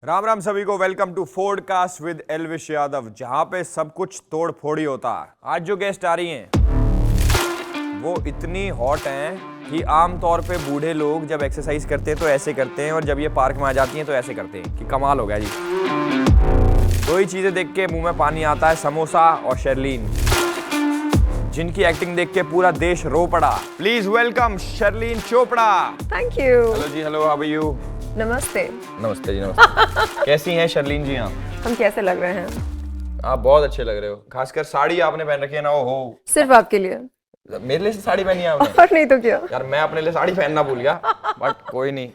राम राम सभी को, welcome to podcast with Elvish Yadav, जहां पे सब कुछ तोड़ फोड़ी होता है। आज जो गेस्ट आ रही हैं वो इतनी हॉट हैं कि आम तौर पे बूढ़े लोग जब एक्सरसाइज करते हैं तो ऐसे करते हैं, और जब ये पार्क में आ जाती हैं तो ऐसे करते हैं कि कमाल हो गया जी। दो ही चीजें देख के मुंह में पानी आता है, समोसा और शर्लीन, जिनकी एक्टिंग देख के पूरा देश रो पड़ा। Please welcome Sherlyn Chopra. Thank you. Hello ji, hello, how are you? नमस्ते। नमस्ते जी, नमस्ते। कैसी हैं शर्लीन जी? आप हम कैसे लग रहे हैं? आप बहुत अच्छे लग रहे हो, खासकर साड़ी आपने पहन रखी है ना। ओहो, सिर्फ आपके लिए? मेरे लिए साड़ी पहनी है आपने? और नहीं तो क्या यार मैं अपने लिए साड़ी पहनना भूल गया, बट कोई नहीं।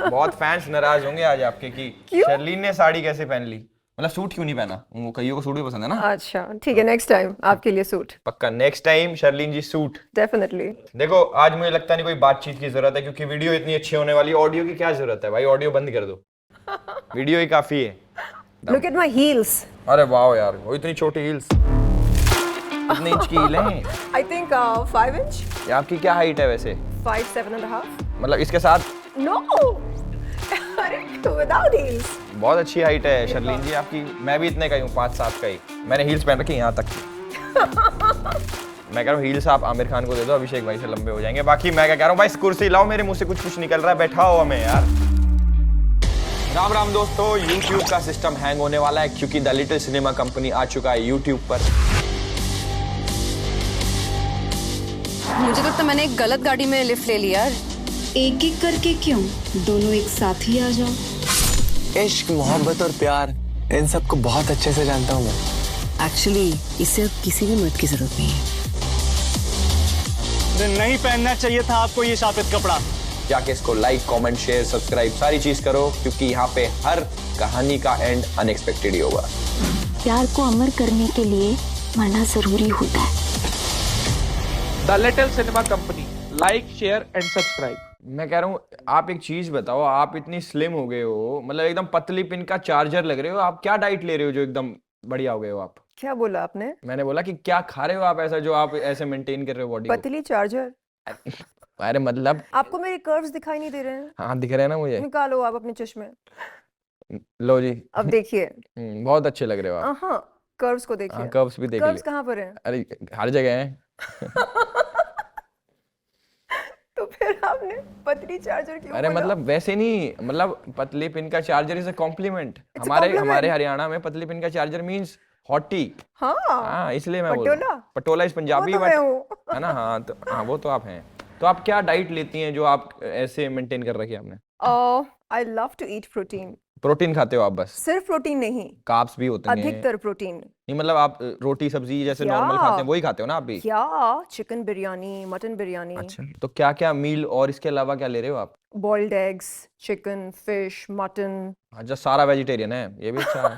बहुत फैंस नाराज होंगे आज आपके कि शर्लीन ने साड़ी कैसे पहन ली, मतलब सूट क्यों नहीं पहना। वो कईयों को सूट भी पसंद है ना। अच्छा ठीक है, नेक्स्ट टाइम आपके लिए सूट। पक्का नेक्स्ट टाइम शर्लीन जी सूट। डेफिनेटली। देखो आज मुझे लगता नहीं कोई बातचीत की जरूरत है, क्योंकि वीडियो इतनी अच्छी होने वाली है। ऑडियो की क्या जरूरत है भाई, ऑडियो बंद कर दो, वीडियो ही काफी है। Look at my heels. अरे वाह यार, वो इतनी छोटी हील्स, कितने इंच की हील हैं? I think 5 inch. ये आपकी क्या हाइट है वैसे? 5, 7.5। मतलब इसके साथ? नो, अरे विदाउट हील्स। बहुत अच्छी हाइट है शर्लीन जी आपकी। मैं भी इतने का ही हूँ, 5'7" का ही। मैंने हील्स पहन रखी यहाँ तक की। मैं कह रहा हूँ हील्स आप आमिर खान को दे दो, अभिषेक भाई से लंबे हो जाएंगे। बाकी मैं क्या कह रहा हूँ भाई, कुर्सी लाओ, मेरे मुंह से कुछ कुछ निकल रहा है, बैठाओ हमें यार। राम राम दोस्तों, YouTube का सिस्टम हैंग होने वाला है क्योंकि द लिटिल सिनेमा कंपनी आ चुका है YouTube पर। मुझे लगता है मैंने एक गलत गाड़ी में लिफ्ट ले लिया। एक एक करके क्यों, दोनों एक साथ ही आ जाओ। इश्क, मोहब्बत और प्यार, इन सबको बहुत अच्छे से जानता हूँ मैं। एक्चुअली इसे अब किसी भी मर्द की जरूरत नहीं है। नहीं पहनना चाहिए था आपको ये शापित कपड़ा। जाके इसको लाइक, कमेंट, शेयर, सब्सक्राइब सारी चीज करो, क्योंकि यहाँ पे हर कहानी का एंड अनएक्सपेक्टेड ही होगा। प्यार को अमर करने के लिए मरना जरूरी होता है। The little cinema company, like, share and subscribe. मैं कह रहा हूँ आप एक चीज बताओ, आप इतनी स्लिम हो गए हो, मतलब एकदम पतली पिन का चार्जर लग रहे हो। आप क्या डाइट ले रहे हो जो एकदम बढ़िया हो गए हो आप? क्या बोला आपने? मैंने बोला कि क्या खा रहे हो आप ऐसा जो आप ऐसे मेंटेन कर रहे हो बॉडी को? पतली चार्जर। अरे मतलब आपको मेरे कर्व्स दिखाई नहीं दे रहे हैं? हाँ दिख रहे हैं ना मुझे। निकालो आप अपने चश्मे। लो जी, अब देखिए। बहुत अच्छे लग रहे हो आप। हाँ, कर्व्स को देखिए। कर्व्स भी देख कर्व्स लिए। कहाँ पर हैं? अरे हर जगह हैं। तो फिर आपने पतली चार्जर क्यों अरे बोला? मतलब वैसे नहीं, मतलब पतली पिन का charger is a compliment. It's a हमारे compliment. हमारे हरियाणा में पतली पिन का चार्जर मींस हॉटी। हाँ, हाँ इसलिए मैं बोल रहा पटोला? हूँ। पटोला इस पंजाबी वो तो मैं हूँ। है ना। हाँ तो हाँ वो तो आप हैं। तो आप क्या डाइट लेती हैं जो आप ऐसे मेंटेन कर रखी है आपने? I love to eat protein. Protein खाते हो आप बस? सिर्फ प्रोटीन नहीं, कार्ब्स भी होते हैं? अधिकतर प्रोटीन। नहीं मतलब आप रोटी सब्जी जैसे क्या? नॉर्मल खाते हैं वही खाते हो ना आप भी? क्या, चिकन बिरयानी, मटन बिरयानी। अच्छा, तो क्या क्या मील और इसके अलावा क्या ले रहे हो आप? Boiled eggs, chicken, fish, mutton. अच्छा, सारा वेजिटेरियन है, ये भी अच्छा है।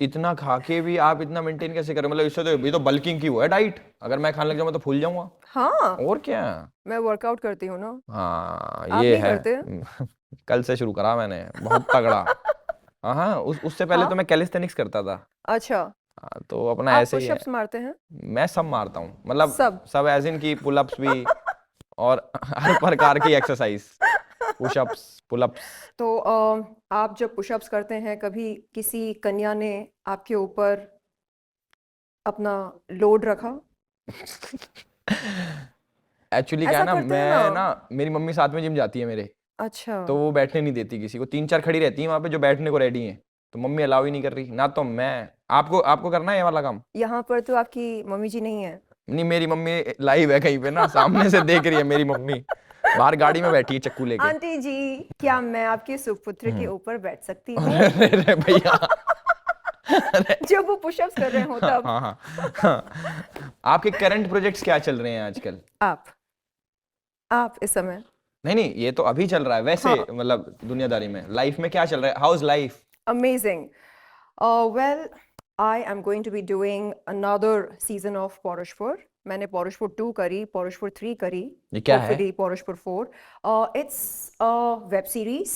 इतना खा के भी आप इतना मेंटेन कैसे कर रहे हो? मतलब इससे तो ये तो बल्किंग की वो है डाइट। अगर मैं खाने लग जाऊंगा तो फूल जाऊंगा। हाँ, और क्या। मैं वर्कआउट करती हूँ ना। हाँ आप ये नहीं है। करते? कल से शुरू करा मैंने, बहुत तगड़ा। हाँ उससे पहले हाँ? तो मैं कैलिस्थेनिक्स करता था। अच्छा, हाँ, तो अपना आप ऐसे ही है। पुशअप्स मारते हैं? मैं सब मारता हूँ, मतलब सब? सब एज इन की पुलअप्स भी और हर प्रकार की एक्सरसाइज, पुशअप्स, पुलअप्स। तो आप जब पुशअप्स करते हैं, कभी किसी कन्या ने आपके ऊपर अपना लोड रखा? एक्चुअली क्या ऐसा है ना, करते हैं मैं ना। ना मेरी मम्मी साथ में जिम जाती है मेरे, अच्छा। तो वो बैठने नहीं देती किसी को। 3-4 खड़ी रहती है वहां पे जो बैठने को रेडी हैं, तो मम्मी अलाउ ही नहीं कर रही ना। तो मैं आपको आपको करना है ये वाला काम? यहाँ पर तो आपकी मम्मी जी नहीं है। नहीं, मेरी मम्मी लाइव है कहीं पे ना, सामने से देख रही है मेरी मम्मी, बाहर गाड़ी में बैठी है चक्कू लेके। आंटी जी, क्या मैं आपके सुपुत्र के ऊपर बैठ सकती हूँ? अरे भैया। जब वो पुशअप्स कर रहे हो तब। हाँ हाँ हाँ। आपके करंट प्रोजेक्ट्स क्या चल रहे हैं आजकल? आप इस समय? नहीं ये तो अभी चल रहा है वैसे। हाँ। मतलब दुनियादारी में लाइफ में क्या चल रहा है? How is life? Amazing. Well, I am going to be doing another season of Porishpur. मैंने पोरिशपुर 2 करी, पोरिशपुर 3 करी, ये क्या है? hopefully पोरिशपुर 4. It's a web series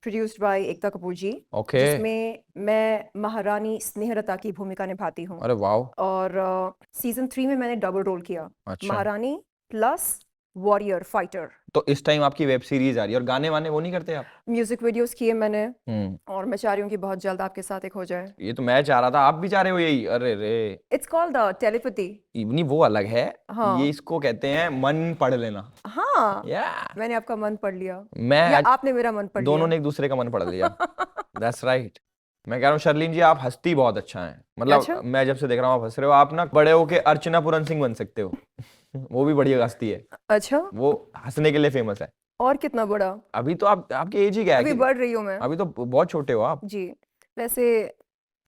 produced by Ekta Kapoor ji, Okay. जिसमें मैं महारानी स्नेहलता की भूमिका निभाती हूँ। अरे वाह। और सीजन 3 में मैंने डबल रोल किया, अच्छा। महारानी प्लस वॉरियर फाइटर। तो इस टाइम आपकी वेब सीरीज आ रही है और गाने वाने वो नहीं करते आप? म्यूजिक वीडियोस किए मैंने और मैं चाह रही हूँ कि बहुत जल्द आपके साथ एक हो जाए। ये तो मैं चाह रहा था, आप भी चाह रहे हो यही? अरे रे, इट्स कॉल्ड टेलीपैथी। नहीं वो अलग है। हाँ। ये इसको कहते हैं मन पढ़ लेना। हाँ, या मैंने आपका मन पढ़ लिया मैं या आपने मेरा मन पढ़ दोनों लिया। ने एक दूसरे का मन पढ़ लिया। That's right. मैं कह रहा हूँ शर्लीन जी, आप हंसती बहुत अच्छा है। मतलब अच्छा? मैं जब से देख रहा हूँ आप हंस रहे हो। आप ना बड़े होके अर्चना पूरन सिंह बन सकते हो। वो भी बढ़िया हंसती है, अच्छा, वो हंसने के लिए फेमस है। और कितना बड़ा? अभी तो आपकी एज ही क्या है अभी बढ़ रही हूँ मैं। अभी तो बहुत छोटे हो आप। जी, वैसे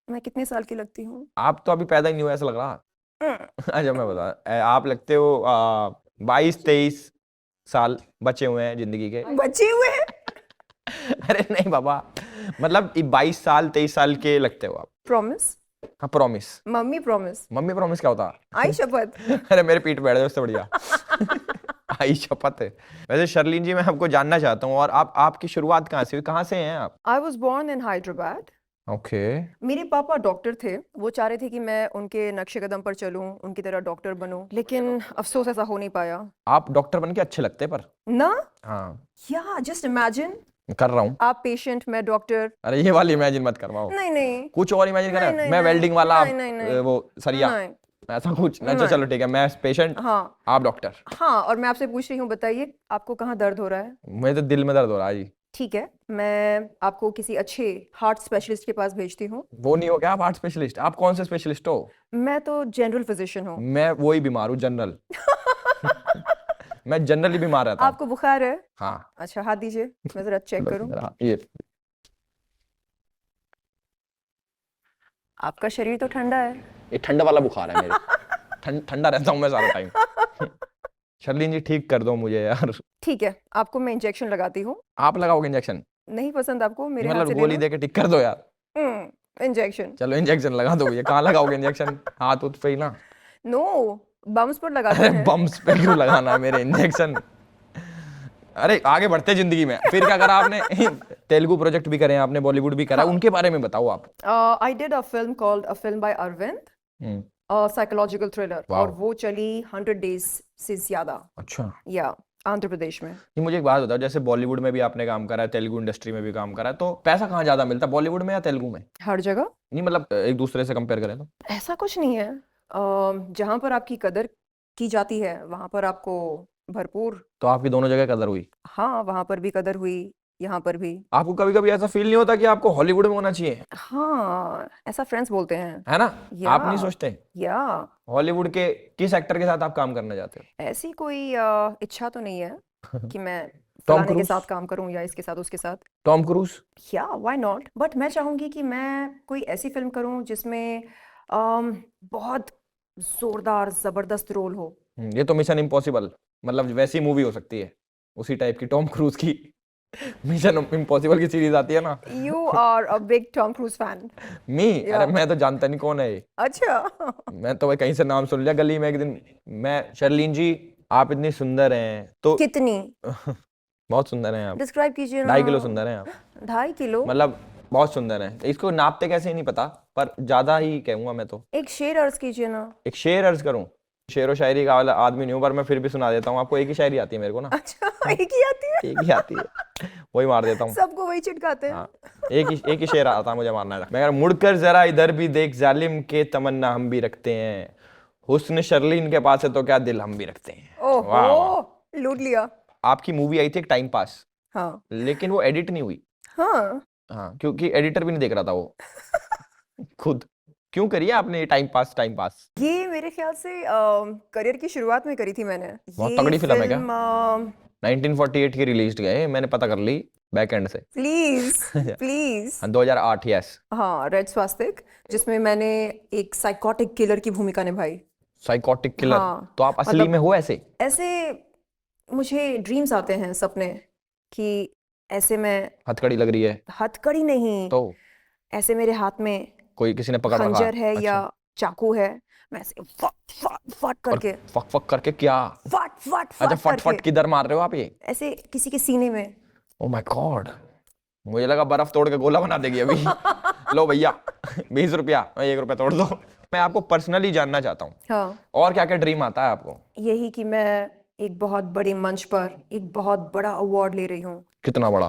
मैं कितने साल की लगती हूँ? आप तो अभी पैदा ही नहीं हुए ऐसा लग रहा। अच्छा मैं बता, आप लगते हो 22-23 साल बचे हुए हैं जिंदगी के। बचे हुए हैं? अरे नहीं बाबा, मतलब 22 साल 23 साल के लगते हो आप। प्रॉमिस? हाँ promise. Mummy promise? Mummy promise क्या होता? आई शपथ। अरे मेरे पीठ पे बैठ जाओ, उससे बढ़िया। आई शपथ है। वैसे शर्लीन जी, मैं आपको जानना चाहता हूँ, और आपकी शुरुआत कहाँ से हुई? कहाँ से हैं आप? I was born in Hyderabad. Okay. मेरे पापा डॉक्टर थे, वो चाह रहे थे कि मैं उनके नक्शे कदम पर चलूं, उनकी तरह डॉक्टर बनूं, लेकिन अफसोस ऐसा हो नहीं पाया। आप डॉक्टर बन के अच्छे लगते पर। ना? हाँ या जस्ट इमेजिन, कर रहा हूँ। आप पेशेंट, मैं डॉक्टर। अरे ये वाली इमेजिन मत करवाओ। नहीं नहीं कुछ और इमेजिन नहीं, करें। नहीं, मैं नहीं, वेल्डिंग वाला, आप नहीं, नहीं, नहीं। वो सरिया, नहीं। ऐसा कुछ ना। नहीं। चलो ठीक है, मैं पेशेंट, हाँ आप डॉक्टर। हाँ, और मैं आपसे पूछ रही हूँ, बताइए आपको कहाँ दर्द हो रहा है? मुझे तो दिल में दर्द हो रहा है जी। ठीक है, मैं आपको किसी अच्छे हार्ट स्पेशलिस्ट के पास भेजती हूँ। वो नहीं हो गया आप हार्ट स्पेशलिस्ट? आप कौन से स्पेशलिस्ट हो? मैं तो जनरल फिजिशियन हूँ। मैं वही बीमार हूँ, जनरल। मैं जनरली बीमार रहता हूँ। आपको बुखार है? हाँ। अच्छा, हाथ दीजिए, मैं जरा चेक करूँ। ये आपका शरीर तो ठंडा है। ये ठंडा वाला बुखार है मेरे। ठंडा रहता हूँ मैं सारा टाइम। शर्लीन जी ठीक कर दो मुझे यार। ठीक है, आपको मैं इंजेक्शन लगाती हूँ। आप लगाओगे इंजेक्शन? नहीं पसंद आपको? मेरे हाथ मतलब से गोली दे के ठीक कर दो यार। इंजेक्शन। चलो इंजेक्शन लगा दो भैया। कहाँ लगाओगे इंजेक्शन? हाथ उत पे ही ना? नो, बम्स पर लगाते अरे हैं। बम्स पे क्यों लगाना है मेरे इंजेक्शन? अरे आगे बढ़ते जिंदगी में। फिर क्या करा आपने? तेलुगु प्रोजेक्ट भी करे आपने, बॉलीवुड भी करा, उनके बारे में बताओ आप। I did a film called a film by Arvind, psychological thriller, वाह। और वो चली 100 डेज से ज्यादा, अच्छा। या आंध्र प्रदेश में। ये मुझे एक बात बताओ, जैसे बॉलीवुड में भी आपने काम करा है, तेलुगु इंडस्ट्री में भी काम करा है, तो पैसा कहाँ ज्यादा मिलता है, बॉलीवुड में या तेलुगु में? हर जगह नहीं मतलब एक दूसरे से कंपेयर करें तो? ऐसा कुछ नहीं है। जहाँ पर आपकी कदर की जाती है वहां पर आपको भरपूर। तो आपकी दोनों जगह कदर हुई? हाँ, वहां पर भी कदर हुई, यहाँ पर भी। आपको कभी कभी ऐसा फील नहीं होता कि आपको हॉलीवुड में होना चाहिए? हाँ, ऐसा फ्रेंड्स बोलते हैं। है ना? या। आप नहीं सोचते या हॉलीवुड के किस एक्टर के साथ आप काम करना चाहते हो? ऐसी कोई इच्छा तो नहीं है कि मैं टॉम फलाने के क्रूज? साथ काम करूं या इसके साथ उसके साथ। Tom cruise? या व्हाई नॉट, बट मैं चाहूंगी कि मैं कोई ऐसी फिल्म करूं जिसमें बहुत जोरदार जबरदस्त रोल हो। ये तो मिशन इम्पॉसिबल, मतलब वैसी मूवी हो सकती है उसी टाइप की, टॉम क्रूज की। मिशन इम्पॉसिबल की सीरीज आती है ना। You are a big Tom Cruise fan. Me? अरे मैं तो जानता नहीं कौन है ये। अच्छा। मैं तो भाई कहीं से नाम सुन लिया गली में एक दिन। मैं शर्लीन जी, आप इतनी सुंदर हैं तो। कितनी? बहुत सुंदर हैं आप। डिस्क्राइब कीजिए ना। 2.5 किलो सुंदर हैं आप। 2.5 किलो? मतलब बहुत सुंदर हैं। इसको नापते कैसे ही नहीं पता, पर ज्यादा ही कहूंगा मैं तो। एक शेर अर्ज कीजिए ना। एक शेर अर्ज करूं? शेरो शायरी का वाला आदमी नहीं हूं, पर मैं फिर भी सुना देता हूँ आपको। एक ही शायरी आती है मेरे को ना। अच्छा, एक ही आती है? एक ही आती है, वही मार देता हूँ। सबको वही चिढ़काते हैं। हाँ, एक ही शेर आता है मुझे मारना है। मैं मुड़कर जरा इधर भी देख, जालिम के तमन्ना हम भी रखते हैं, हुस्न शर्लीन के पास है तो क्या दिल हम भी रखते हैं। वाह, वाह। ओहो, लूट लिया। आपकी मूवी आई थी एक टाइम पास, हाँ लेकिन वो एडिट नहीं हुई। हाँ। हाँ, क्योंकि एडिटर भी नहीं देख रहा था वो। खुद क्यों करी है आपने ये टाइम पास? टाइम पास ये मेरे ख्याल से करियर की शुरुआत में करी थी मैंने। बहुत ये तगड़ी फिल्म है क्या? 1948 की रिलीज गए, मैंने पता कर ली बैक एंड से। Please please. 2008, यस। हाँ, रेड स्वास्तिक, जिसमें मैंने एक साइकोटिक किलर की भूमिका निभाई। Psychotic killer? हाँ, तो आप असली मतलब में हो ऐसे? ऐसे मुझे ड्रीम्स आते हैं, सपने, कि ऐसे मैं हथकड़ी लग रही है हथकड़ी नहीं, तो? ऐसे मेरे हाथ में कोई किसी ने पकड़ रखा? खंजर है अच्छा। या चाकू है, मैं ऐसे फट फट फट और करके, फक फक करके क्या? फट फट अच्छा, फट फट फट करके किधर मार रहे हो आप ये? ऐसे किसी के सीने में। ओ माय गॉड, मुझे लगा बर्फ तोड़ के गोला बना देगी अभी। लो भैया 20 रुपया, 1 रुपया तोड़ दो। मैं आपको पर्सनली जानना चाहता हूँ, हाँ, और क्या क्या ड्रीम आता है आपको? यही कि मैं एक बहुत बड़े मंच पर एक बहुत बड़ा अवार्ड ले रही हूँ। कितना बड़ा?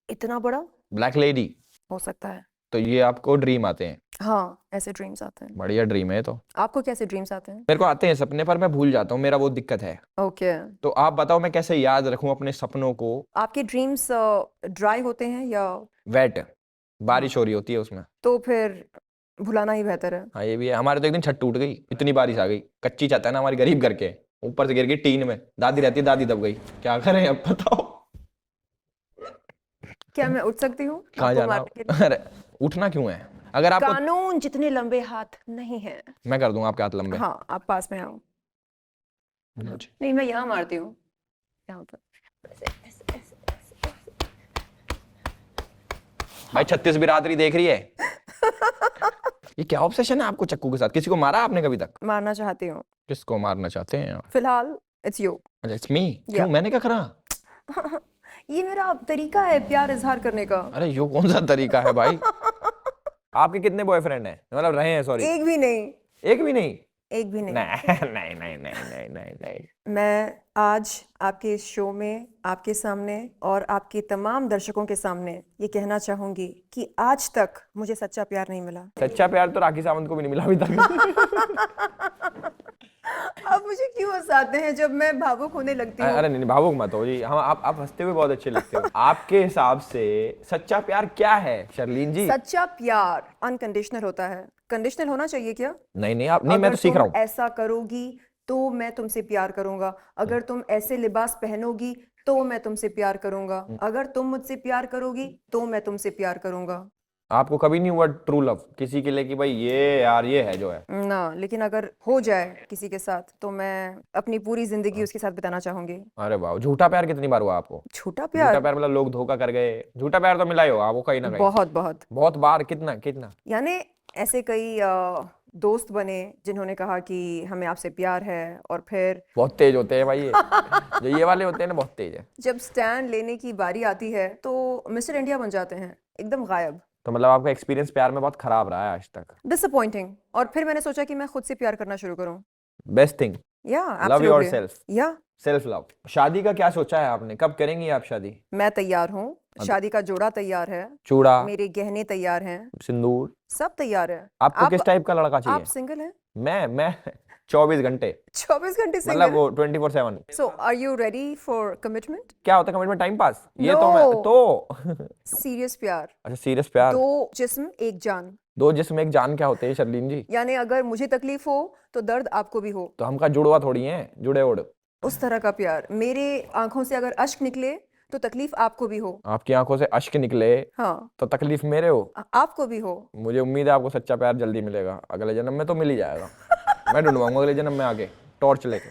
इतना बड़ा ब्लैक लेडी। हो सकता है। तो ये आपको ड्रीम आते हैं? हाँ, ऐसे ड्रीम्स आते हैं। बढ़िया ड्रीम है। तो आपको कैसे ड्रीम्स आते हैं? मेरे को आते हैं सपने, पर मैं भूल जाता हूँ, मेरा वो दिक्कत है। ओके। तो आप बताओ मैं कैसे याद रखूं अपने सपनों को? आपके ड्रीम्स ड्राई होते हैं या? वेट, बारिश हो रही होती है उसमें। तो फिर भुलाना ही बेहतर है। हाँ ये भी है। हमारे तो एक दिन छत टूट गई, इतनी बारिश आ गई। कच्ची छत है ना हमारी, गरीब घर के, ऊपर से गिर गई टीन में। दादी रहती है, दादी दब गई। क्या करें अब बताओ? क्या मैं उठ सकती हूँ? कहाँ आपको जाना? मारने के लिए? अरे उठना क्यों है? अगर आपको, कानून जितने लंबे हाथ नहीं है। मैं कर दूंगा आपके हाथ लंबे। हाँ, आप पास में आओ। नहीं, मैं यहाँ मारती हूँ, यहाँ पर। भाई 36 बिरादरी देख रही है। ये क्या ऑब्सेशन है आपको चक्कू के साथ? किसी को मारा आपने कभी तक? मारना चाहती हूँ किसको मारना चाहते हैं आप? फिलहाल। It's you. अच्छा इट्स मी। क्यों, मैंने क्या करा? ये मेरा तरीका है प्यार इजहार करने का। अरे यो कौन सा तरीका है भाई? आपके कितने बॉयफ्रेंड हैं? मतलब रहे हैं, सॉरी। एक भी नहीं। एक भी नहीं? एक भी नहीं। नहीं नहीं नहीं नहीं नहीं नहीं। मैं आज आपके इस शो में आपके सामने और आपके तमाम दर्शकों के सामने ये कहना चाहूंगी कि आज तक मुझे सच्चा प्यार नहीं मिला। सच्चा प्यार तो राखी सावंत को भी नहीं मिला अभी तक। अब मुझे क्यों हंसाते हैं जब मैं भावुक होने लगती हूँ? अरे नहीं भावुक मत हो जी। हम आप हंसते हुए बहुत अच्छे लगते हो। आपके हिसाब से सच्चा प्यार क्या है शर्लीन जी? सच्चा प्यार अनकंडीशनल होता है। कंडीशनल होना चाहिए क्या? नहीं नहीं, आप नहीं, मैं अगर तो सीख रहा तुम हूँ। ऐसा करोगी तो मैं तुमसे प्यार करूंगा। अगर तुम ऐसे लिबास पहनोगी तो मैं तुमसे प्यार करूंगा। अगर तुम मुझसे प्यार करोगी तो मैं तुमसे प्यार करूंगा। आपको कभी नहीं हुआ ट्रू लव किसी के लिए कि भाई ये यार ये है जो है? ना, लेकिन अगर हो जाए किसी के साथ तो मैं अपनी पूरी जिंदगी उसके साथ बिताना चाहूंगी। अरे वाह। झूठा प्यार कितनी बार हुआ आपको? झूठा झूठा प्यार? प्यार मतलब लोग धोखा कर गए। झूठा प्यार तो मिला ही होगा आपको कहीं ना कहीं। बहुत बहुत बहुत बार? कितना कितना? यानी ऐसे कई दोस्त बने जिन्होंने कहा कि हमें आपसे प्यार है, और फिर बहुत तेज होते हैं भाई ये। जो ये वाले होते हैं ना, बहुत तेज है। जब स्टैंड लेने की बारी आती है तो मिस्टर इंडिया बन जाते हैं, एकदम गायब। तो मतलब आपका एक्सपीरियंस प्यार में बहुत खराब रहा है आज तक? डिसअपॉइंटिंग। और फिर मैंने सोचा कि मैं खुद से प्यार करना शुरू करूं। बेस्ट थिंग, या लव योरसेल्फ। या सेल्फ लव। शादी का क्या सोचा है आपने? कब करेंगी आप शादी? मैं तैयार हूँ। शादी का जोड़ा तैयार है, चूड़ा, मेरे गहने तैयार हैं, सिंदूर, सब तैयार है। आपको किस टाइप का लड़का चाहिए? आप सिंगल हैं? मैं 24 घंटे, 24 घंटे मतलब सिंगल? वो 24/7। So are you ready for commitment? क्या होता है कमिटमेंट? Time pass? ये तो No. मैं तो सीरियस प्यार। अच्छा सीरियस प्यार। दो जिस्म एक जान। दो जिस्म एक जान क्या होते हैं शर्लीन जी? यानी अगर मुझे तकलीफ हो तो दर्द आपको भी हो। तो हमका जुड़वा थोड़ी है, जुड़े ओढ़। उस तरह का प्यार। मेरे आंखों से अगर अश्क निकले तो तकलीफ आपको भी हो। आपकी आंखों से अश्क निकले हाँ, तो तकलीफ मेरे हो। आपको भी हो। मुझे उम्मीद है आपको सच्चा प्यार जल्दी मिलेगा। अगले जन्म में तो मिल ही जाएगा। मैं ढूंढवाऊंगा अगले जन्म में आके टॉर्च लेके।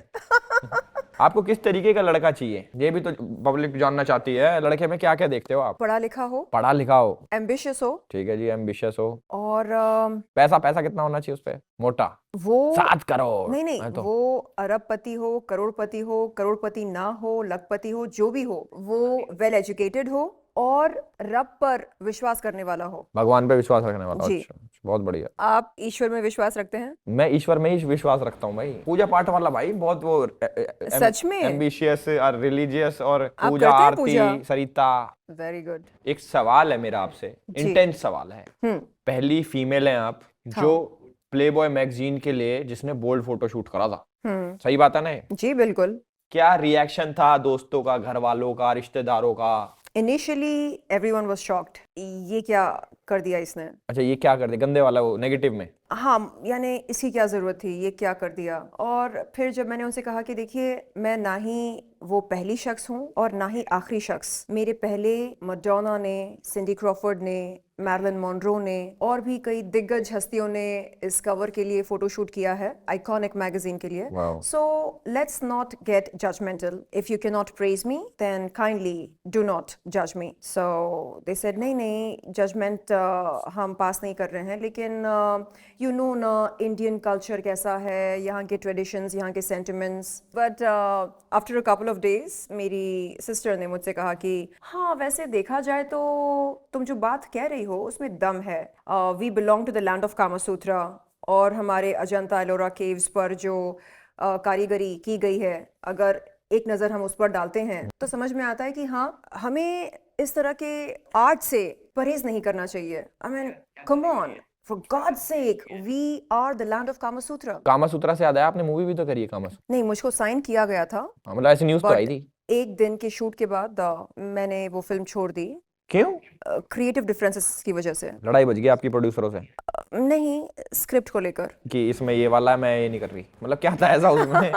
आपको किस तरीके का लड़का चाहिए? ये भी तो पब्लिक जानना चाहती है। लड़के में क्या क्या देखते हो आप? पढ़ा लिखा हो, पढ़ा लिखा हो, एम्बिशियस हो, ठीक है जी, एम्बिशियस हो, और पैसा पैसा कितना होना चाहिए उस पे? मोटा? वो 7 करोड़? नहीं है तो वो अरबपति हो, करोड़पति ना हो, लखपति हो, जो भी हो, वो वेल एजुकेटेड हो और रब पर विश्वास करने वाला हो। भगवान पे विश्वास रखने वाला। जी। अच्छा, बहुत बढ़िया। आप ईश्वर में विश्वास रखते हैं? मैं ईश्वर में ही विश्वास रखता हूँ भाई। पूजा पाठ वाला भाई, बहुत वो सच में? एम्बिशियस और रिलीजियस, और आप पूजा करते हैं आरती पूजा? सरिता। Very good. एक सवाल है मेरा आपसे, जी। इंटेंस सवाल है। हम्म। पहली फीमेल हैं आप जो प्लेबॉय मैगजीन के लिए जिसने बोल्ड फोटो शूट करा था। सही बात है ना ये? जी बिल्कुल। क्या रिएक्शन था दोस्तों का, घर वालों का, रिश्तेदारों का? Initially everyone was shocked. ये क्या कर दिया इसने? अच्छा ये क्या कर दे? गंदे वाला वो नेगेटिव में? हाँ, यानी इसकी क्या जरूरत थी, ये क्या कर दिया। और फिर जब मैंने उनसे कहा कि देखिए, मैं ना ही वो पहली शख्स हूँ और ना ही आखिरी शख्स। मेरे पहले मैडोना ने, सिंडी क्रॉफर्ड ने, मैरिलन मोनरो ने और भी कई दिग्गज हस्तियों ने इस कवर के लिए फोटोशूट किया है, आइकॉनिक मैगजीन के लिए। Wow. So let's not get judgmental. If you can not praise me then kindly do not जज मी। सो दे सेड नहीं जजमेंट हम पास नहीं कर रहे हैं, लेकिन यू नो ना इंडियन कल्चर कैसा है, यहाँ के ट्रेडिशंस, यहाँ के sentiments. But after a couple of days मेरी सिस्टर ने मुझसे कहा कि हाँ, वैसे देखा जाए तो तुम जो बात कह रही हो उसमें दम है। We belong to the land of Kamasutra, और हमारे अजंता एलोरा केव्स पर जो कारीगरी की गई है, अगर एक नज़र हम उस पर डालते हैं तो समझ में आता है कि हाँ, हमें इस तरह के आर्ट से परहेज नहीं करना चाहिए। I mean come on, for God's sake, we are the land of Kama Sutra. Kama Sutra से याद है, आपने मूवी भी तो करी है कामा सूत्रा। नहीं, मुझको साइन किया गया था, मतलब ऐसी न्यूज़ तो आई थी। एक दिन के शूट के बाद मैंने वो फिल्म छोड़ दी, क्यों? क्रिएटिव डिफरेंसेस की वजह से। लड़ाई बच गई आपकी प्रोड्यूसरों से नहीं, स्क्रिप्ट को लेकर। कि इसमें ये वाला है, मैं ये नहीं कर रही, मतलब क्या था ऐसा उसमें?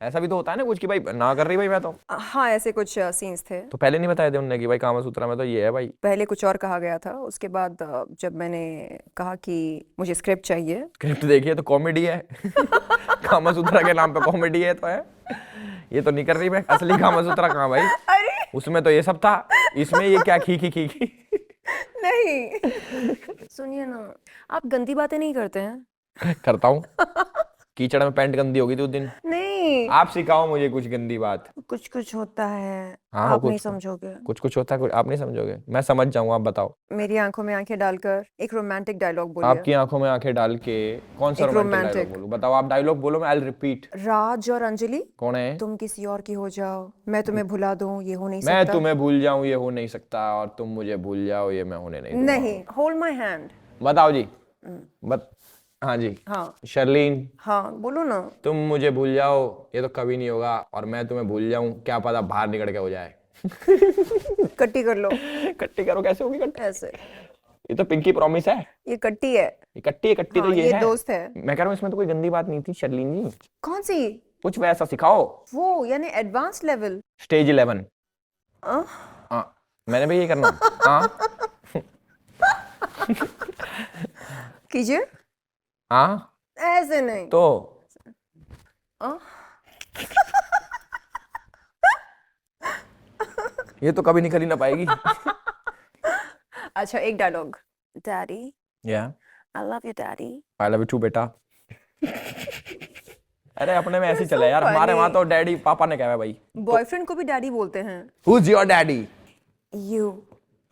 ऐसा भी तो होता है ना कुछ कि भाई ना कर रही भाई मैं तो। हाँ, ऐसे कुछ सीन्स थे। तो पहले नहीं बताए थे उनने कि भाई कामा सूत्रा में तो ये है भाई? पहले कुछ और कहा गया था, उसके बाद जब मैंने कहा कि मुझे स्क्रिप्ट चाहिए। स्क्रिप्ट देखिए तो कॉमेडी है। कामा सूत्रा के नाम पे कॉमेडी है तो है, ये तो नहीं कर रही मैं। असली कामा सूत्रा कहाँ भाई? अरे उसमें तो ये सब था, इसमें ये क्या खी खी खी खी। नहीं। सुनिए ना, आप गंदी बातें नहीं करते हैं। करता हूँ। कीचड़ में पैंट गंदी होगी थी उस दिन। नहीं, आप सिखाओ मुझे कुछ गंदी बात। कुछ कुछ होता है, हाँ, आप कुछ- नहीं समझोगे। कुछ कुछ होता है, कुछ आप नहीं समझोगे, मैं समझ जाऊंगा, आप बताओ। मेरी आंखों में आंखें डालकर एक रोमांटिक डायलॉग बोलिए। आपकी आंखों में आंखें डाल के कौन सा एक रोमांटिक डायलॉग romantic। बोलूं? बताओ, आप डायलॉग बोलो, मैं आई विल रिपीट। राज और अंजलि, कौन है? तुम किसी और की हो जाओ, मैं तुम्हें भुला दूं, ये हो नहीं मैं सकता। तुम्हें भूल जाऊं ये हो नहीं सकता, और तुम मुझे भूल जाओ ये मैं होने नहीं दूंगा। नहीं, होल्ड माय हैंड। बताओ जी। हाँ जी। हाँ शर्लीन, हाँ, बोलो ना। तुम मुझे भूल जाओ ये तो कभी नहीं होगा, और मैं तुम्हें भूल जाऊं क्या पता बाहर निकल के हो जाए। कट्टी कर लो। कट्टी करो, कैसे होगी कट्टी? ऐसे, ये तो पिंकी प्रॉमिस है। ये कट्टी है। ये कट्टी तो हाँ, ये ये है। दोस्त है। मैं कह रहा हूँ इसमें तो कोई गंदी बात नहीं थी शर्लीन जी, कौन सी? कुछ वैसा सिखाओ। वो यानी एडवांस लेवल। स्टेज 11। हाँ, मैंने भी ये करना। हाँ कीजिए। हाँ ऐसे नहीं तो ये तो कभी निकल ही ना पाएगी। अच्छा, एक dialogue. Daddy, ya I love you daddy. I love you too बेटा। अरे अपने में ऐसे ही चला यार, funny। हमारे वहां तो डैडी पापा ने कहा है भाई। बॉयफ्रेंड को भी डैडी बोलते हैं। Who is your daddy? You.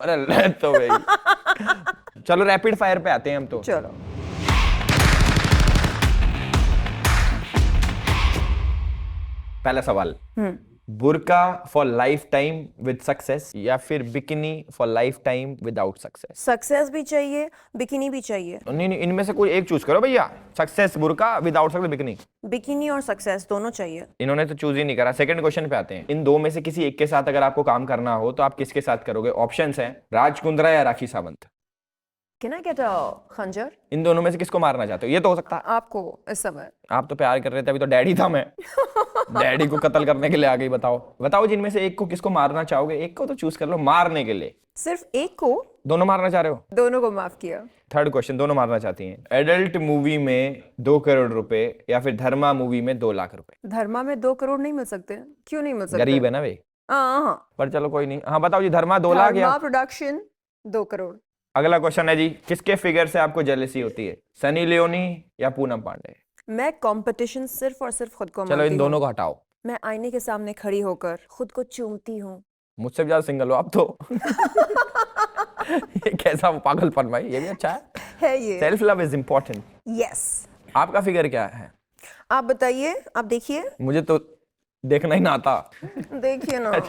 अरे ले तो भाई। चलो रैपिड फायर पे आते हैं हम तो। चलो, पहला सवाल, बुर्का for life time with success या फिर bikini for life time without success? Success भी चाहिए, बिकिनी भी चाहिए। नहीं नहीं, इनमें से कोई एक चूज करो भैया। सक्सेस बुर्का, विदाउट सक्सेस बिकिनी। बिकिनी और सक्सेस दोनों चाहिए। इन्होंने तो चूज ही नहीं करा। सेकंड क्वेश्चन पे आते हैं। इन दो में से किसी एक के साथ अगर आपको काम करना हो तो आप किसके साथ करोगे? ऑप्शंस हैं राज कुंद्रा या Rakhi Sawant. Can I get a खंजर? इन दोनों में से किसको मारना चाहते हो? ये तो हो सकता है। आपको इस समय। आप तो प्यार कर रहे थे, अभी तो डैडी था मैं। डैडी को कत्ल करने के लिए आ गई। बताओ बताओ, जिनमें से एक को किसको मारना चाहोगे? एक को तो चूज कर लो मारने के लिए। सिर्फ एक को? दोनों मारना चाह रहे हो? दोनों को माफ किया। थर्ड क्वेश्चन, दोनों मारना चाहती हैं। एडल्ट मूवी में 2 करोड़ रुपए या फिर धर्मा मूवी में 2 लाख रुपए? धर्मा में 2 करोड़ नहीं मिल सकते। क्यों नहीं मिल सकते? गरीब है ना वे। हाँ, पर चलो कोई नहीं। हाँ बताओ जी, धर्मा 2 लाख या? धर्मा प्रोडक्शन 2 करोड़। अगला क्वेश्चन है जी, किसके फिगर से आपको जेलसी होती है? सनी लियोनी या पूनम पांडे? मैं कंपटीशन सिर्फ और सिर्फ खुद को चलो मानती इन दोनों को हटाओ। मैं आईने के सामने खड़ी होकर खुद को चूमती हूँ। मुझसे भी ज्यादा सिंगल हो आप तो। ये कैसा पागलपन भाई, ये भी अच्छा है। ये self love is important. Yes. आपका फिगर क्या है? आप बताइए, आप देखिए। मुझे तो देखना ही ना आता। देखिए ना।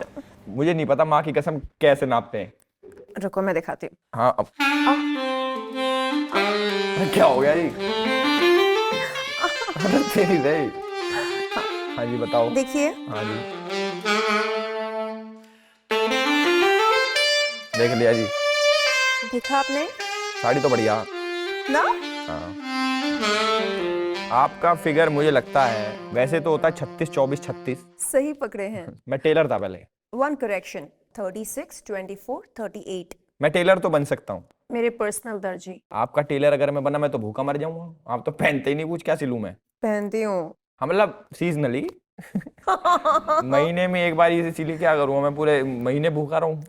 मुझे नहीं पता माँ की कसम कैसे नापते हैं। रुको मैं दिखाती हूँ। हाँ अब क्या हो गया जी? अरे तेरी रे। हाँ जी बताओ। देखिए। हाँ जी देख लिया जी। देखा आपने साड़ी तो बढ़िया। ना? हाँ। आपका फिगर मुझे लगता है वैसे तो होता है 36 24 36। सही पकड़े हैं। मैं टेलर था पहले। 1 करेक्शन, 36 24 38। मैं टेलर तो बन सकता हूँ। मेरे पर्सनल दर्जी। आपका टेलर अगर मैं बना मैं तो भूखा मर जाऊंगा। आप तो पहनते ही नहीं कुछ, क्या सिलूं मैं? पहनती हूँ। हाँ मतलब सीजनली। महीने में एक बार ये सिली क्या करूँ मैं? पूरे महीने भूखा रहूं?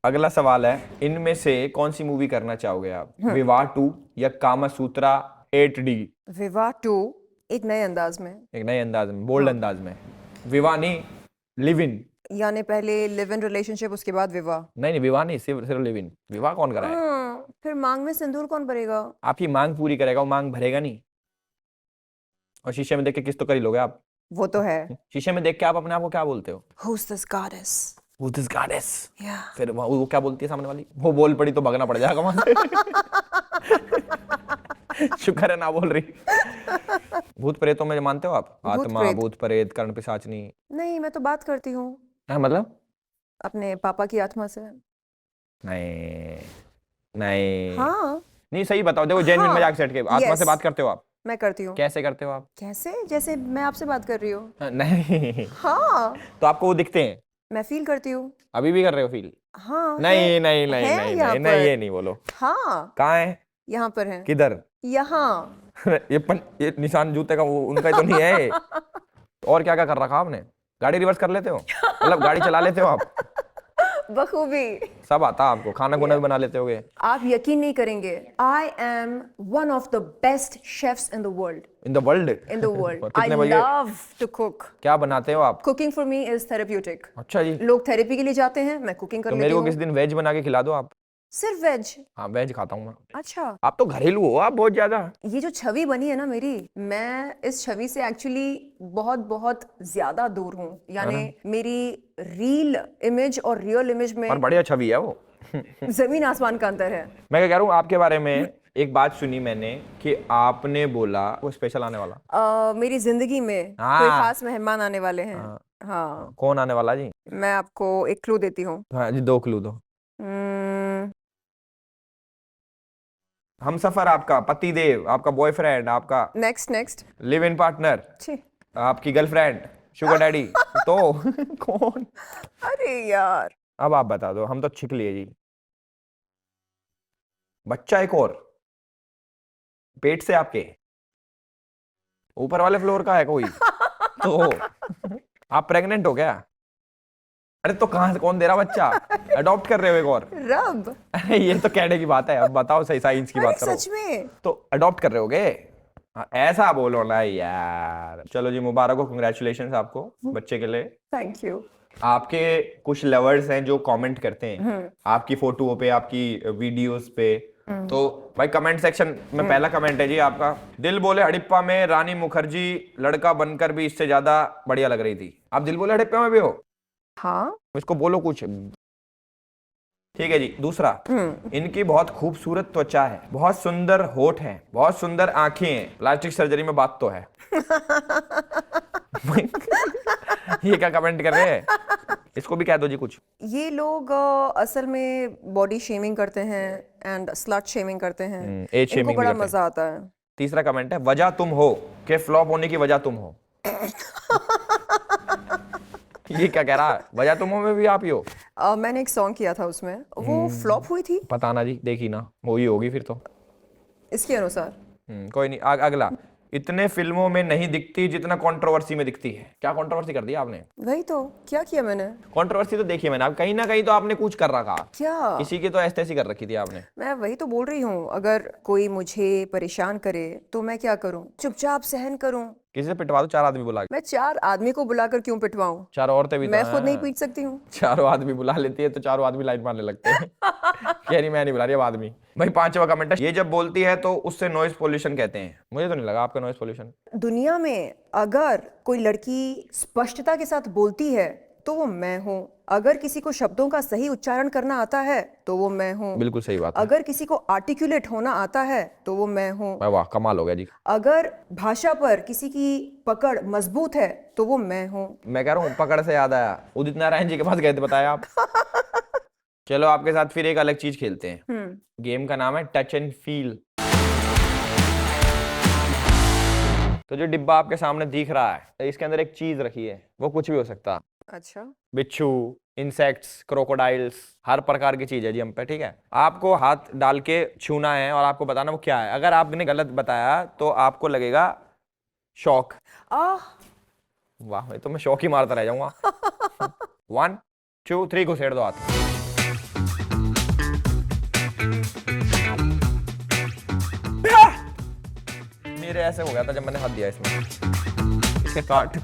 अगला सवाल है, इनमें से कौन सी मूवी करना चाहोगे आप? विवाह 2 या कामा सूत्रा 8D? विवाह 2 एक नए अंदाज में। एक नए अंदाज में, बोल्ड अंदाज में। विवाह नहीं, लिव इन। यानी पहले लिव इन रिलेशनशिप, उसके बाद विवाह। नहीं विवाह नहीं, सिर्फ लिव इन। विवाह कौन कराए? फिर मांग में सिंदूर कौन भरेगा? आपकी मांग पूरी करेगा, वो मांग भरेगा नहीं। और शीशे में देख के किस तो कर ही लोगे आप। वो तो है। शीशे में देख के आप अपने आप को क्या बोलते हो? Who's this goddess? Who's this goddess? Yeah. फिर वो क्या बोलती है सामने वाली? वो बोल पड़ी तो भागना पड़ जाएगा वहां से। शुक्र है ना बोल रही। भूत प्रेतों में मानते हो आप? आत्मा, भूत प्रेत, कर्ण पिशाचनी? नहीं, मैं तो बात करती हूँ। मतलब अपने पापा की आत्मा से। नहीं नहीं हाँ। नहीं, सही बताओ। देखो जेन्युइन मजाक सेट के आत्मा Yes. से बात करते हो आप? मैं करती हूँ। कैसे करते हो आप? कैसे? जैसे मैं आपसे बात कर रही हूँ। नहीं। हाँ। तो आपको वो दिखते हैं? मैं फील करती हूँ। अभी भी कर रहे हो फील? हाँ। नहीं नहीं नहीं है नहीं यहाँ नहीं पर। नहीं, ये नहीं बोलो। हाँ। कहाँ है? यहाँ पर है। किधर? यहाँ। ये निशान जूते का वो उनका ही तो नहीं है। और क्या क्या कर रखा आपने? गाड़ी रिवर्स कर लेते हो? मतलब गाड़ी चला लेते हो आप? बखूबी। सब आता आपको? खाना खुना भी बना लेते होगे? आप यकीन नहीं करेंगे, I am one of the best chefs in the world. In the world? In the world. I कितने बजे? love to cook. क्या बनाते हो आप? Cooking for me is therapeutic. अच्छा जी। लोग थेरेपी के लिए जाते हैं, मैं कुकिंग कर तो लेती मेरे को हूँ। किसी दिन वेज बना के खिला दो आप। सिर्फ वेज? हाँ वेज खाता हूँ मैं। अच्छा। आप तो घरेलू हो आप बहुत ज्यादा। ये जो छवि बनी है ना मेरी, मैं इस छवि से एक्चुअली बहुत बहुत ज्यादा दूर हूँ। यानी मेरी रील इमेज और रियल इमेज में और बढ़िया छवि है वो। जमीन आसमान का अंतर है। मैं क्या कह रहा हूँ आपके बारे में, एक बात सुनी मैंने कि आपने बोला वो स्पेशल आने वाला। मेरी जिंदगी में हाँ। कोई खास मेहमान आने वाले हैं। हाँ। कौन आने वाला जी? मैं आपको एक क्लू देती हूँ। हाँ जी, 2 क्लू दो। हम सफर, आपका पति देव, आपका बॉयफ्रेंड, आपका नेक्स्ट। लिव इन पार्टनर, छी। आपकी गर्लफ्रेंड, शुगर डैडी। तो कौन? अरे यार। अब आप बता दो, हम तो छिप लिए जी। बच्चा एक और पेट से आपके ऊपर वाले फ्लोर का है कोई? तो आप प्रेग्नेंट हो क्या? अरे तो कहां से, कौन दे रहा बच्चा? अडॉप्ट कर रहे हो एक और? रब। अरे ये तो कहने की बात है, अब बताओ सही, साइंस की बात करो। सच में? तो अडॉप्ट कर रहे होगे? हाँ, ऐसा बोलो ना यार। चलो जी, मुबारक हो, कांग्रेचुलेशंस आपको बच्चे के लिए। Thank you. आपके कुछ लवर्स हैं जो कमेंट करते हैं आपकी फोटो पे, आपकी वीडियोस पे। तो भाई कमेंट सेक्शन में पहला कमेंट है जी आपका, दिल बोले हड़प्पा में रानी मुखर्जी लड़का बनकर भी इससे ज्यादा बढ़िया लग रही थी। आप दिल बोले हड़प्पा में भी हो? हाँ। इसको बोलो कुछ। ठीक है जी। दूसरा, इनकी बहुत खूबसूरत त्वचा है, बहुत सुंदर होठ हैं, बहुत सुंदर आंखें हैं, प्लास्टिक सर्जरी में बात तो है। ये क्या कमेंट कर रहे हैं? इसको भी कह दो जी कुछ। ये लोग असल में बॉडी शेमिंग करते हैं एंड स्लट शेमिंग करते हैं। एज शेमिंग इनको बड़ा भी करते हैं। मजा आता है। तीसरा कमेंट है, वजह तुम हो के फ्लॉप होने की वजह तुम हो। ये क्या कह रहा है? वजह तुम हो में भी आप ही हो? मैंने एक सॉन्ग किया था, उसमें वो फ्लॉप हुई थी। पता ना जी, देखी ना, वो ही होगी फिर तो। इसके अनुसार। कोई नहीं। अगला, इतने फिल्मों में नहीं दिखती जितना कंट्रोवर्सी में दिखती है। क्या कंट्रोवर्सी कर दी आपने? वही तो, क्या किया मैंने? कंट्रोवर्सी तो देखिए मैंने, आप कहीं ना कहीं तो आपने कुछ कर रखा। क्या? किसी की तो ऐसी कर रखी थी आपने। मैं वही तो बोल रही हूँ, अगर कोई मुझे परेशान करे तो मैं क्या करूँ? चुपचाप सहन करूँ। किसी से पिटवा दो, 4 आदमी बुला के। मैं 4 आदमी को बुलाकर क्यों पिटवाऊं? 4 औरतें भी तो मैं हैं। खुद नहीं पीट सकती हूँ। 4 आदमी बुला लेती है तो 4 आदमी लाइन मारने लगते हैं। कह रही मैं नहीं बुला रही, अब आदमी। भाई 5वां कमेंट है, ये जब बोलती है तो उससे नॉइज पोल्यूशन कहते हैं। मुझे तो नहीं लगा आपका नॉइज पोल्यूशन। दुनिया में अगर कोई लड़की स्पष्टता के साथ बोलती है तो वो मैं हूँ। अगर किसी को शब्दों का सही उच्चारण करना आता है तो वो मैं हूँ। बिल्कुल सही बात है। अगर किसी को आर्टिकुलेट होना आता है तो वो मैं हूँ। वाह, कमाल हो गया जी। अगर भाषा पर किसी की पकड़ मजबूत है तो वो मैं हूँ। मैं कह रहा हूँ, पकड़ से याद आया, उदित नारायण जी के पास गए थे, बताया आप। चलो आपके साथ फिर एक अलग चीज खेलते हैं। गेम का नाम है टच एंड फील। तो जो डिब्बा आपके सामने दिख रहा है, इसके अंदर एक चीज रखी है, वो कुछ भी हो सकता। अच्छा। बिच्छू, इंसेक्ट्स, क्रोकोडाइल्स, हर प्रकार की चीज है जी हम पे। ठीक है, आपको हाथ डाल के छूना है और आपको बताना वो क्या है। अगर आपने गलत बताया तो आपको लगेगा शॉक। वाह, मैं तो मैं शॉक ही मारता रह जाऊंगा। 1 2 3 घुसेड़ दो हाथ। मेरे ऐसे हो गया था जब मैंने हाथ दिया इसमें। इसके काट।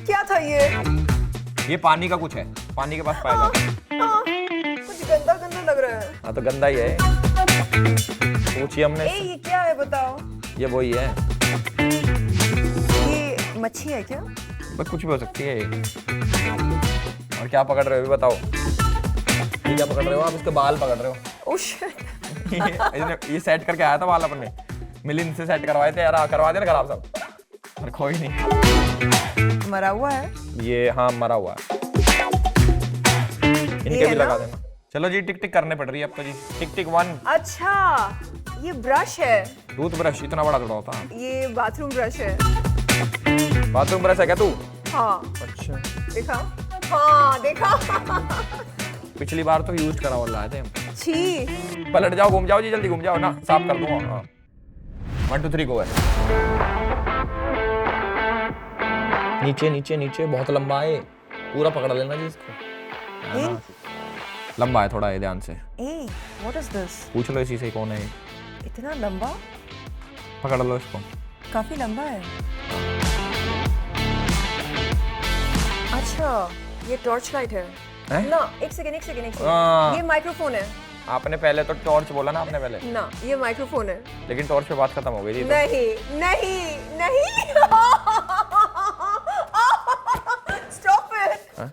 क्या था ये पानी का कुछ है, पानी के पास पाया जाता है। कुछ गंदा गंदा लग रहा है। हाँ तो गंदा ही है। पूछिए हमने। ये क्या है बताओ? ये वही है। मच्छी है क्या? बस कुछ भी हो सकती है ये। और क्या पकड़ रहे हो ये बताओ। ये क्या पकड़ रहे हो आप? इसके बाल पकड़ रहे हो। Oh shit. ये सेट करके आया था बाल अपने, मिलिंद से सेट करवाए थे यार, करवा दिया ना खराब सब। और कोई नहीं, मरा हुआ है ये हाँ मरा हुआ है। इनके भी लगा देना। चलो जी टिक टिक करने पड़ रही है अब तो जी। टिक टिक 1। अच्छा ये ब्रश है, टूथब्रश इतना बड़ा थोड़ा होता है। ये बाथरूम ब्रश है। बाथरूम ब्रश है क्या तू? हाँ अच्छा देखा, हाँ देखा। पिछली बार तो यूज करा और लाए थे हम। छी। पलट जाओ, घूम जाओ जी, जल्दी घूम जाओ ना, साफ कर दूंगा। हाँ 1 2 3 गो है। नीचे नीचे नीचे, बहुत लंबा है, पूरा पकड़ लेना जी इसको। ए, लंबा है थोड़ा, ये ध्यान से ए, what is this? पूछ लो इसी से कौन है ये। इतना लंबा? पकड़ लो इसको। काफी लंबा है। अच्छा ये टॉर्च लाइट है हैं? ना? एक सेकेंड एक सेकेंड एक हाँ। सेकेंड, ये माइक्रोफोन है आपने पहले तो टॉर्च बोला ना आपने पहले, ना, ये माइक्रोफोन है। लेकिन टॉर्च पे बात खत्म हो गई थी तो। नहीं नहीं नहीं। Stop it. हाँ?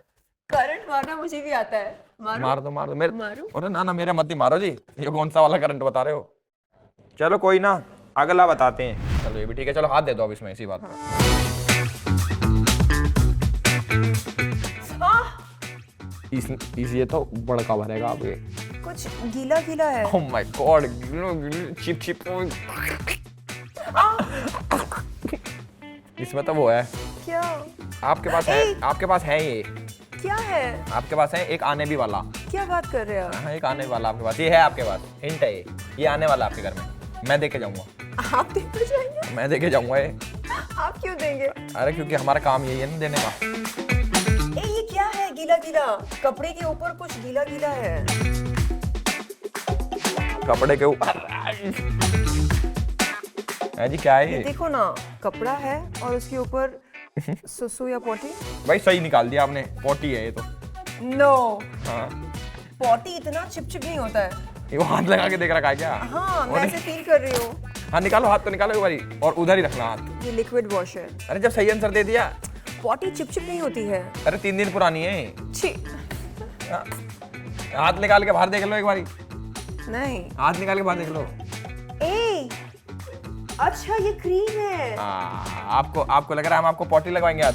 करंट मारना मुझे भी आता है। मार दो मार दो मेरे। मारो? अरे ना ना मेरे मत ही मारो जी, ये कौन सा वाला करंट बता रहे हो। चलो कोई ना, अगला बताते हैं। चलो ये भी ठीक है, चलो हाथ दे दो अब इसमें, इसी बात पे। ये तो बड़का भरेगा अब ये। कुछ गीला गीला है। Oh my God, chip chip. इसमें तो वो है, क्या आपके पास है, आपके पास है ये, क्या है? आपके पास है एक आने भी वाला। क्या बात कर रहे हो? हाँ एक आने वाला आपके पास, ये है आपके पास, हिंट है ये आने वाला आपके घर में। मैं देके जाऊंगा। आप देख जाएंगे? मैं देके जाऊंगा ये। आप क्यों देंगे? अरे क्योंकि हमारा काम यही है ना देने का। ए ये क्या है गीला गीला? कपड़े के ऊपर कुछ गीला गीला है। कपड़े के ऊपर है जी, क्या है ये ये? देखो ना, कपड़ा है और उसके ऊपर सुसु या पोटी। भाई सही निकाल दिया आपने, पोटी है ये तो। नो, हाँ पोटी इतना चिपचिप नहीं होता है। ये वो हाथ लगा के देख रखा है क्या? हाँ मैं ऐसे फील कर रही हूँ। हाँ निकालो हाथ तो निकालो एक बारी, और उधर ही रखना हाथ। ये लिक्विड वॉश है। अरे जब सही आंसर दे दिया। पोटी चिपचिप नहीं होती है। अरे 3 दिन पुरानी है। छी। हाँ। हाथ निकाल के बाहर देख लो एक बारी, नहीं। हाथ निकाल के बाहर देख लो। ए अच्छा ये क्रीम है। आपको लग रहा है हम आपको पोटी लगवाएंगे हाथ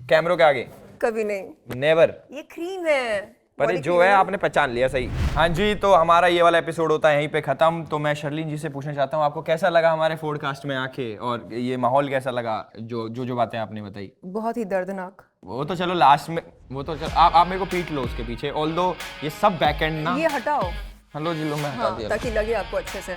कैमरों के आगे? कभी नहीं। नेवर। ये क्रीम है। पर ये जो है आपने पहचान लिया सही। हाँ जी, तो हमारा ये वाला एपिसोड होता है यहीं पे खत्म। तो मैं शर्लिन जी से पूछना चाहता हूँ, आपको कैसा लगा हमारे पॉडकास्ट में आके, और ये माहौल कैसा लगा, जो बातें आपने बताई? बहुत ही दर्दनाक। वो तो चलो लास्ट में, वो तो चलो आप मेरे को पीट लो उसके पीछे, ऑल्दो ये सब बैक एंड ना। ये हटाओ। हेलो जी लो, मैं हटा हाँ, दिया। ताकि लगे आपको अच्छे से।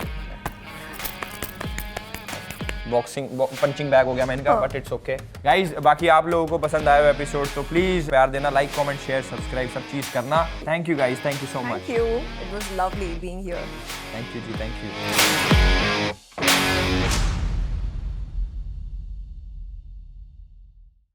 पंचिंग बैग हो गया मैंने कहा, बट इट्स ओके गाइस। बाकी आप लोगों को पसंद आया वो एपिसोड तो प्लीज प्यार देना, लाइक कमेंट शेयर सब्सक्राइब सब चीज करना। Thank you guys, thank you so much. Thank you. It was lovely being here. Thank you ji, thank you.